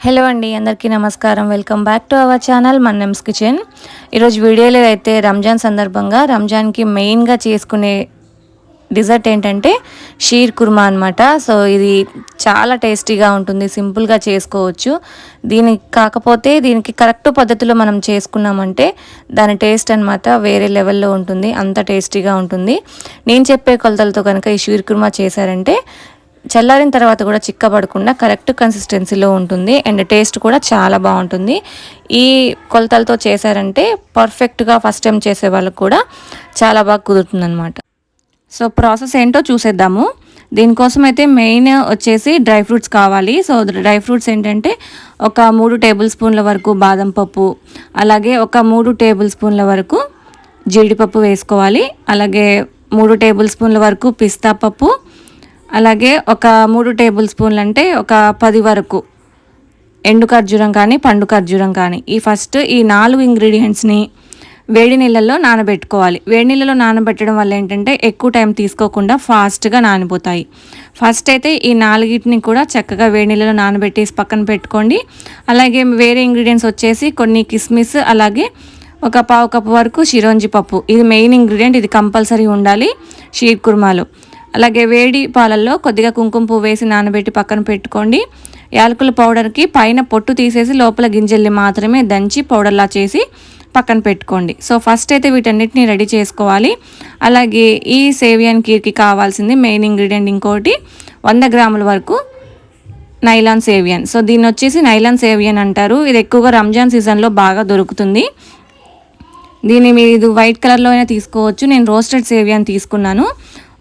Hello అండి, అందరికీ నమస్కారం. Welcome back to our channel Mannem's kitchen. ఈరోజు వీడియోలో అయితే రంజాన్ సందర్భంగా రంజాన్కి మెయిన్గా చేసుకునే డిజర్ట్ ఏంటంటే షీర్ కుర్మా అనమాట. సో ఇది చాలా టేస్టీగా ఉంటుంది, సింపుల్గా చేసుకోవచ్చు. దీనికి కరెక్ట్ పద్ధతిలో మనం చేసుకున్నామంటే దాని టేస్ట్ అనమాట వేరే లెవెల్లో ఉంటుంది, అంత టేస్టీగా ఉంటుంది. నేను చెప్పే కొలతలతో కనుక ఈ షీర్ కుర్మా చేశారంటే చల్లారిన తర్వాత కూడా చిక్కబడకుండా కరెక్ట్ కన్సిస్టెన్సీలో ఉంటుంది అండ్ టేస్ట్ కూడా చాలా బాగుంటుంది. ఈ కొలతలతో చేశారంటే పర్ఫెక్ట్గా ఫస్ట్ టైం చేసే వాళ్ళకు కూడా చాలా బాగా కుదురుతుందన్నమాట. సో ప్రాసెస్ ఏంటో చూసేద్దాము. దీనికోసం అయితే మెయిన్ వచ్చేసి డ్రై ఫ్రూట్స్ కావాలి. సో డ్రై ఫ్రూట్స్ ఏంటంటే ఒక 3 టేబుల్ స్పూన్ల వరకు బాదం పప్పు, అలాగే ఒక 3 టేబుల్ స్పూన్ల వరకు జీడిపప్పు వేసుకోవాలి. అలాగే 3 టేబుల్ స్పూన్ల వరకు పిస్తా పప్పు, అలాగే ఒక 3 టేబుల్ స్పూన్లు అంటే ఒక 10 వరకు ఎండు ఖర్జూరం కానీ పండు ఖర్జూరం కానీ ఈ 4 ఇంగ్రీడియంట్స్ని వేడి నీళ్ళల్లో నానబెట్టుకోవాలి. వేడి నీళ్ళలో నానబెట్టడం వల్ల ఏంటంటే ఎక్కువ టైం తీసుకోకుండా ఫాస్ట్గా నానిపోతాయి. ఫస్ట్ అయితే ఈ 4ని కూడా చక్కగా వేడి నీళ్ళలో నానబెట్టేసి పక్కన పెట్టుకోండి. అలాగే వేరే ఇంగ్రీడియంట్స్ వచ్చేసి కొన్ని కిస్మిస్, అలాగే ఒక 1/2 కప్పు వరకు చిరోంజి పప్పు. ఇది మెయిన్ ఇంగ్రీడియంట్, ఇది కంపల్సరీ ఉండాలి షీర్ కుర్మాలో. అలాగే వేడి పాలల్లో కొద్దిగా కుంకుమ పువ్వు వేసి నానబెట్టి పక్కన పెట్టుకోండి. యాలకుల పౌడర్కి పైన పొట్టు తీసేసి లోపల గింజల్ని మాత్రమే దంచి పౌడర్లా చేసి పక్కన పెట్టుకోండి. సో ఫస్ట్ అయితే వీటన్నిటిని రెడీ చేసుకోవాలి. అలాగే ఈ సేవియన్ కీర్కి కావాల్సింది మెయిన్ ఇంగ్రీడియంట్ ఇంకోటి 100 గ్రాముల వరకు నైలాన్ సేవియన్. సో దీన్ని వచ్చేసి నైలాన్ సేవియన్ అంటారు. ఇది ఎక్కువగా రంజాన్ సీజన్లో బాగా దొరుకుతుంది. దీన్ని మీరు వైట్ కలర్లో అయినా తీసుకోవచ్చు. నేను రోస్టెడ్ సేవియన్ తీసుకున్నాను.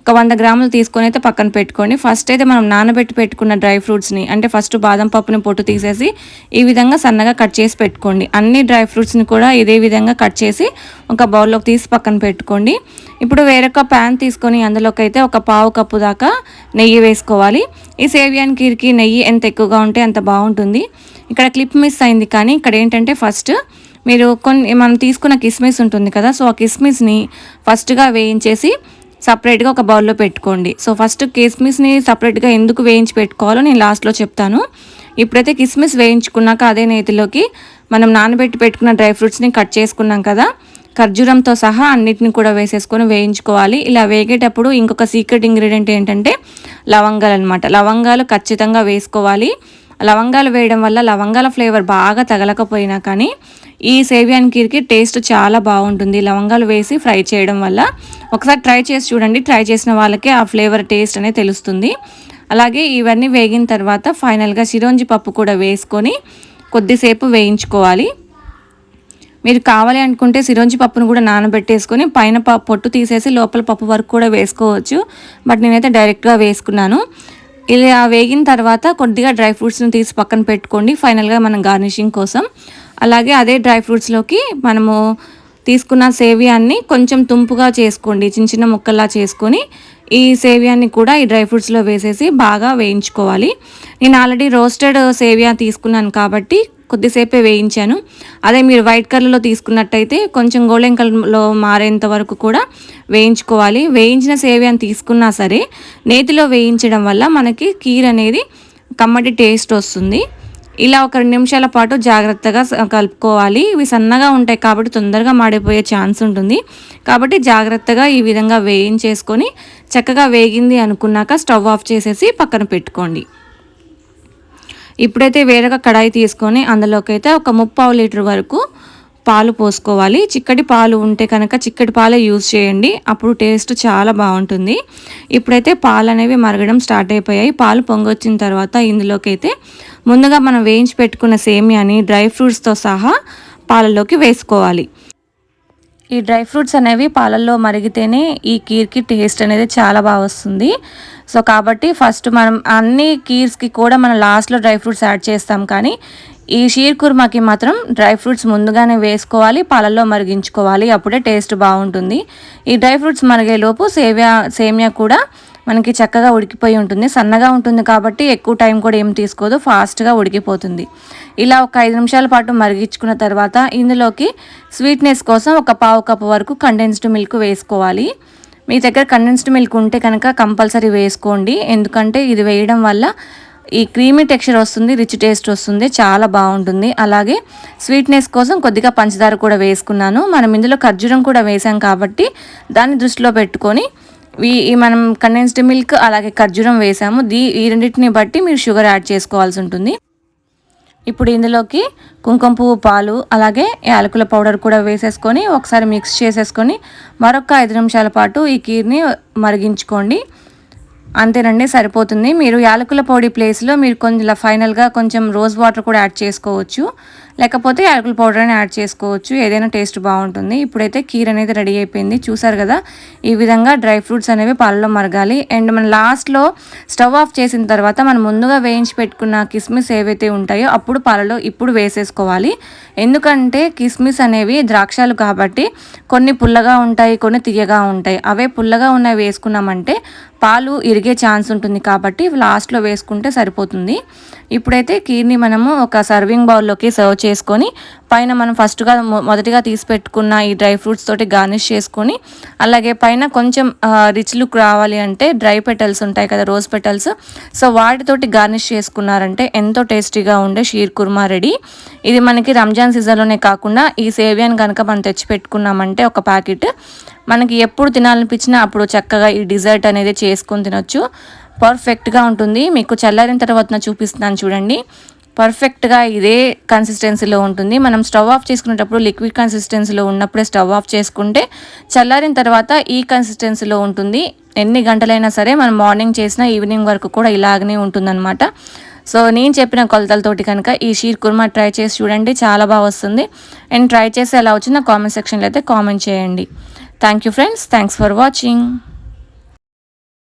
ఒక 100 గ్రాములు తీసుకొని అయితే పక్కన పెట్టుకోండి. ఫస్ట్ అయితే మనం నానబెట్టి పెట్టుకున్న డ్రై ఫ్రూట్స్ని అంటే ఫస్ట్ బాదం పప్పుని పొట్టు తీసేసి ఈ విధంగా సన్నగా కట్ చేసి పెట్టుకోండి. అన్ని డ్రై ఫ్రూట్స్ని కూడా ఇదే విధంగా కట్ చేసి ఒక బౌల్లోకి తీసి పక్కన పెట్టుకోండి. ఇప్పుడు వేరొక ప్యాన్ తీసుకొని అందులోకి అయితే ఒక 1/2 కప్పు దాకా నెయ్యి వేసుకోవాలి. ఈ సేవియన్ కీర్కి నెయ్యి ఎంత ఎక్కువగా ఉంటే అంత బాగుంటుంది. ఇక్కడ క్లిప్ మిస్ అయింది, కానీ ఇక్కడ ఏంటంటే ఫస్ట్ మీరు మనం తీసుకున్న కిస్మిస్ ఉంటుంది కదా, సో ఆ కిస్మిస్ని ఫస్ట్గా వేయించేసి సపరేట్గా ఒక బౌల్లో పెట్టుకోండి. సో ఫస్ట్ కిస్మిస్ని సపరేట్గా ఎందుకు వేయించి పెట్టుకోవాలో నేను లాస్ట్లో చెప్తాను. ఇప్పుడైతే కిస్మిస్ వేయించుకున్నాక అదే నేతిలోకి మనం నానబెట్టి పెట్టుకున్న డ్రై ఫ్రూట్స్ని కట్ చేసుకున్నాం కదా, ఖర్జూరంతో సహా అన్నిటిని కూడా వేసేసుకొని వేయించుకోవాలి. ఇలా వేగేటప్పుడు ఇంకొక సీక్రెట్ ఇంగ్రీడియంట్ ఏంటంటే లవంగాలు అనమాట. లవంగాలు ఖచ్చితంగా వేసుకోవాలి. లవంగాలు వేయడం వల్ల లవంగాల ఫ్లేవర్ బాగా తగలకపోయినా కానీ ఈ సేవియన్ కీర్కి టేస్ట్ చాలా బాగుంటుంది లవంగాలు వేసి ఫ్రై చేయడం వల్ల. ఒకసారి ట్రై చేసి చూడండి, ట్రై చేసిన వాళ్ళకే ఆ ఫ్లేవర్ టేస్ట్ అనేది తెలుస్తుంది. అలాగే ఇవన్నీ వేగిన తర్వాత ఫైనల్గా చిరోంజి పప్పు కూడా వేసుకొని కొద్దిసేపు వేయించుకోవాలి. మీరు కావాలి అనుకుంటే చిరోంజి పప్పును కూడా నానబెట్టేసుకొని పైన పొట్టు తీసేసి లోపల పప్పు వరకు కూడా వేసుకోవచ్చు. బట్ నేనైతే డైరెక్ట్గా వేసుకున్నాను. ఇలా వేగిన తర్వాత కొద్దిగా డ్రై ఫ్రూట్స్ని తీసి పక్కన పెట్టుకోండి ఫైనల్గా మనం గార్నిషింగ్ కోసం. అలాగే అదే డ్రై ఫ్రూట్స్లోకి మనము తీసుకున్న సేవియాన్ని కొంచెం తుంపుగా చేసుకోండి, చిన్న చిన్న ముక్కల్లా చేసుకొని ఈ సేవియాన్ని కూడా ఈ డ్రై ఫ్రూట్స్లో వేసేసి బాగా వేయించుకోవాలి. నేను ఆల్రెడీ రోస్టెడ్ సేవియా తీసుకున్నాను కాబట్టి కొద్దిసేపే వేయించాను. అదే మీరు వైట్ కలర్లో తీసుకున్నట్టయితే కొంచెం గోల్డెన్ కలర్లో మారేంత వరకు కూడా వేయించుకోవాలి. వేయించిన సేవియాని తీసుకున్నా సరే నేతిలో వేయించడం వల్ల మనకి కీర్ అనేది కమ్మటి టేస్ట్ వస్తుంది. ఇలా ఒక 2 నిమిషాల పాటు జాగ్రత్తగా కలుపుకోవాలి. ఇవి సన్నగా ఉంటాయి కాబట్టి తొందరగా మాడిపోయే ఛాన్స్ ఉంటుంది. కాబట్టి జాగ్రత్తగా ఈ విధంగా వేయించేసుకొని చక్కగా వేగింది అనుకున్నాక స్టవ్ ఆఫ్ చేసేసి పక్కన పెట్టుకోండి. ఇప్పుడైతే వేరొక కడాయి తీసుకొని అందులోకి అయితే ఒక 3/4 లీటర్ వరకు పాలు పోసుకోవాలి. చిక్కటి పాలు ఉంటే కనుక చిక్కటి పాలే యూజ్ చేయండి, అప్పుడు టేస్ట్ చాలా బాగుంటుంది. ఇప్పుడైతే పాలు అనేవి మరగడం స్టార్ట్ అయిపోయాయి. పాలు పొంగొచ్చిన తర్వాత ఇందులోకి అయితే ముందుగా మనం వేయించి పెట్టుకున్న సేమియాని డ్రై ఫ్రూట్స్తో సహా పాలలోకి వేసుకోవాలి. ఈ డ్రై ఫ్రూట్స్ అనేవి పాలల్లో మరిగితేనే ఈ కీర్కి టేస్ట్ అనేది చాలా బాగా వస్తుంది. సో కాబట్టి ఫస్ట్ మనం అన్ని కీర్స్కి కూడా మనం లాస్ట్లో డ్రై ఫ్రూట్స్ యాడ్ చేస్తాం, కానీ ఈ షీర్ కుర్మాకి మాత్రం డ్రై ఫ్రూట్స్ ముందుగానే వేసుకోవాలి, పాలల్లో మరిగించుకోవాలి, అప్పుడే టేస్ట్ బాగుంటుంది. ఈ డ్రై ఫ్రూట్స్ మరిగేలోపు సేమియా కూడా మనకి చక్కగా ఉడికిపోయి ఉంటుంది. సన్నగా ఉంటుంది కాబట్టి ఎక్కువ టైం కూడా ఏం తీసుకోదు, ఫాస్ట్గా ఉడికిపోతుంది. ఇలా ఒక 5 నిమిషాల పాటు మరిగించుకున్న తర్వాత ఇందులోకి స్వీట్నెస్ కోసం ఒక 1/2 కప్పు వరకు కండెన్స్డ్ మిల్క్ వేసుకోవాలి. మీ దగ్గర కండెన్స్డ్ మిల్క్ ఉంటే కనుక కంపల్సరీ వేసుకోండి, ఎందుకంటే ఇది వేయడం వల్ల ఈ క్రీమీ టెక్స్చర్ వస్తుంది, రిచ్ టేస్ట్ వస్తుంది, చాలా బాగుంటుంది. అలాగే స్వీట్నెస్ కోసం కొద్దిగా పంచదార కూడా వేసుకున్నాను. మనం ఇందులో ఖర్జూరం కూడా వేసాం కాబట్టి దాన్ని దృష్టిలో పెట్టుకొని మనం కండెన్స్డ్ మిల్క్ అలాగే ఖర్జూరం వేసాము. ఈ రెండింటిని బట్టి మీరు షుగర్ యాడ్ చేసుకోవాల్సి ఉంటుంది. ఇప్పుడు ఇందులోకి కుంకుమ పువ్వు పాలు అలాగే యాలకుల పౌడర్ కూడా వేసేసుకొని ఒకసారి మిక్స్ చేసేసుకొని మరొక 5 నిమిషాల పాటు ఈ కీర్ని మరిగించుకోండి. అంతేనండి, సరిపోతుంది. మీరు యాలకుల పొడి ప్లేస్లో మీరు కొంచెం ఫైనల్గా కొంచెం రోజ్ వాటర్ కూడా యాడ్ చేసుకోవచ్చు, లేకపోతే యాలకుల పౌడర్ అని యాడ్ చేసుకోవచ్చు. ఏదైనా టేస్ట్ బాగుంటుంది. ఇప్పుడైతే కీర్ అనేది రెడీ అయిపోయింది. చూసారు కదా, ఈ విధంగా డ్రై ఫ్రూట్స్ అనేవి పాలలో మరగాలి. అండ్ మనం లాస్ట్లో స్టవ్ ఆఫ్ చేసిన తర్వాత మనం ముందుగా వేయించి పెట్టుకున్న కిస్మిస్ ఏవైతే ఉంటాయో అప్పుడు పాలలో ఇప్పుడు వేసేసుకోవాలి. ఎందుకంటే కిస్మిస్ అనేవి ద్రాక్షాలు కాబట్టి కొన్ని పుల్లగా ఉంటాయి, కొన్ని తీయగా ఉంటాయి. అవే పుల్లగా ఉన్నవి వేసుకున్నామంటే పాలు ఇరిగే ఛాన్స్ ఉంటుంది కాబట్టి లాస్ట్లో వేసుకుంటే సరిపోతుంది. ఇప్పుడైతే కీర్ని మనము ఒక సర్వింగ్ బౌల్లోకి సర్వ్ చేసుకొని పైన మనం మొదటిగా తీసి పెట్టుకున్న ఈ డ్రై ఫ్రూట్స్ తోటి గార్నిష్ చేసుకొని అలాగే పైన కొంచెం రిచ్ లుక్ రావాలి అంటే డ్రై పెటల్స్ ఉంటాయి కదా, రోజ్ పెటల్స్, సో వాటితోటి గార్నిష్ చేసుకున్నారంటే ఎంతో టేస్టీగా ఉండే షీర్ కుర్మా రెడీ. ఇది మనకి రంజాన్ సీజన్లోనే కాకుండా ఈ సేవియాని కనుక మనం తెచ్చి పెట్టుకున్నామంటే ఒక ప్యాకెట్ మనకి ఎప్పుడు తినాలనిపించినా అప్పుడు చక్కగా ఈ డిజర్ట్ అనేది చేసుకొని తినొచ్చు. పర్ఫెక్ట్గా ఉంటుంది. మీకు చల్లారిన తర్వాత చూపిస్తున్నాను చూడండి. పర్ఫెక్ట్గా ఇదే కన్సిస్టెన్సీలో ఉంటుంది. మనం స్టవ్ ఆఫ్ చేసుకునేటప్పుడు లిక్విడ్ కన్సిస్టెన్సీలో ఉన్నప్పుడే స్టవ్ ఆఫ్ చేసుకుంటే చల్లారిన తర్వాత ఈ కన్సిస్టెన్సీలో ఉంటుంది. ఎన్ని గంటలైనా సరే మనం మార్నింగ్ చేసిన ఈవినింగ్ వరకు కూడా ఇలాగనే ఉంటుందన్నమాట. సో నేను చెప్పిన కొలతలతోటి కనుక ఈ షీర్ కుర్మా ట్రై చేసి చూడండి, చాలా బాగా వస్తుంది. అండ్ ట్రై చేసి ఎలా వచ్చిందో కామెంట్ సెక్షన్లో అయితే కామెంట్ చేయండి. Thank you friends, thanks for watching.